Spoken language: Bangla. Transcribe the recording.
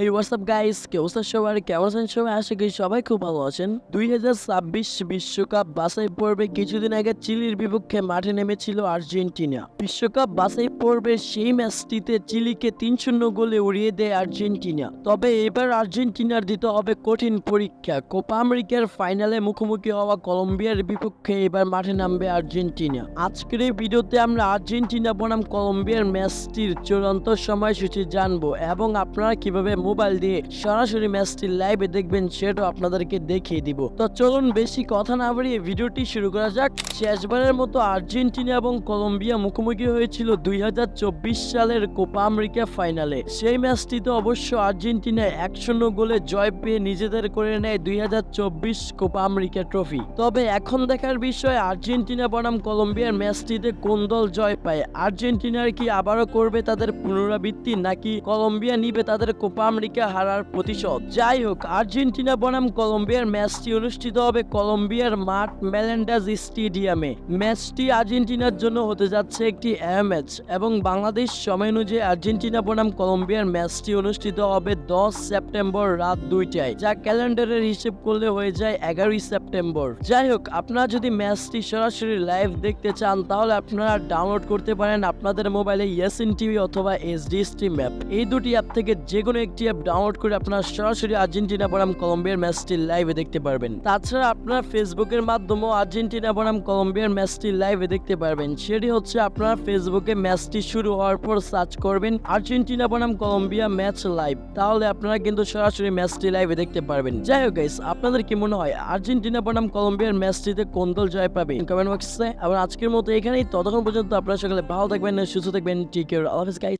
এই হোয়াটসঅ্যাপ গাইস, কে অবস্থা সবার? কেমন আছেন সবাই? আশা করি সবাই খুব ভালো আছেন। 2026 বিশ্বকাপ বাছাই পর্বে কিছুদিন আগে চিলির বিপক্ষে মাঠে নেমেছিল আর্জেন্টিনা। বিশ্বকাপ বাছাই পর্বের সেই ম্যাচটিতে চিলিকে 3-0 গোলে উড়িয়ে দেয় আর্জেন্টিনা। তবে এবার আর্জেন্টিনার দিতে হবে কঠিন পরীক্ষা। কোপা আমেরিকার ফাইনালে মুখোমুখি হওয়া কলম্বিয়ার বিপক্ষে এবার মাঠে নামবে আর্জেন্টিনা। আজকের এই ভিডিওতে আমরা আর্জেন্টিনা বনাম কলম্বিয়ার ম্যাচটির চূড়ান্ত সময়সূচি জানবো এবং আপনারা কিভাবে মোবাইল দিয়ে সরাসরি ম্যাচটি লাইভে দেখবেন সেটাও আপনাদেরকে দেখিয়ে দিব। তো চলুন বেশি কথা না বাড়িয়ে ভিডিওটি শুরু করা যাক। শেষবারের মতো আর্জেন্টিনা এবং কলম্বিয়া মুখোমুখি হয়েছিল 2024 সালের কোপা আমেরিকা ফাইনালে। সেই ম্যাচটিতে অবশ্য আর্জেন্টিনা 1-0 গোলে জয় পেয়ে নিজেদের করে নেয় 2024 কোপা আমেরিকা ট্রফি। তবে এখন দেখার বিষয় আর্জেন্টিনা বনাম কলম্বিয়ার ম্যাচটিতে কোন দল জয় পায়। আর্জেন্টিনার কি আবারও করবে তাদের পুনরাবৃত্তি, নাকি কলম্বিয়া নিবে তাদের কোপা আমেরিকা হারার প্রতিশোধ? যাই হোক, আর্জেন্টিনা বনাম কলম্বিয়ার ম্যাচটি অনুষ্ঠিত হবে কলম্বিয়ার মাঠ মেলেন্ডাস স্টেডিয়ামে। ম্যাচটি আর্জেন্টিনার জন্য হতে যাচ্ছে একটি ম্যাচ এবং বাংলাদেশ সময় অনুযায়ী আর্জেন্টিনা বনাম কলম্বিয়ার ম্যাচটি অনুষ্ঠিত হবে 10 সেপ্টেম্বর রাত 2টায়, যা ক্যালেন্ডারের হিসেব করলে হয়ে যায় 11 সেপ্টেম্বর। যাই হোক, আপনারা যদি ম্যাচটি সরাসরি লাইভ দেখতে চান তাহলে আপনারা ডাউনলোড করতে পারেন আপনাদের মোবাইলে ইয়াসিন টিভি অথবা এইচডি স্ট্রিম অ্যাপ। এই দুটি অ্যাপ থেকে যে কোনো একটি অ্যাপ ডাউনলোড করে আপনারা সরাসরি আর্জেন্টিনা বনাম কলম্বিয়ার ম্যাচটি লাইভে দেখতে পারবেন। তাছাড়া আপনারা ফেসবুকের মাধ্যমেও আর্জেন্টিনা বনাম কলম্বিয়ার ম্যাচটি লাইভে দেখতে পারবেন। সেটি হচ্ছে আপনারা ফেসবুকে ম্যাচটি শুরু হওয়ার পর সার্চ করবেন আর্জেন্টিনা বনাম কলম্বিয়া ম্যাচ লাইভ, তাহলে আপনারা কিন্তু সরাসরি ম্যাচটি লাইভে দেখতে পারবেন। যাই হোক গাইস, আপনাদের কি মনে হয় আর্জেন্টিনা বনাম কলম্বিয়ার ম্যাচটিতে কোন দল জয় পাবে কমেন্ট বক্সে। আবার আজকের মতো এখানেই, ততক্ষণ পর্যন্ত আপনারা সকলে ভালো থাকবেন, সুস্থ থাকবেন। টেক কেয়ার, আল্লাহ হাফেজ গাইস।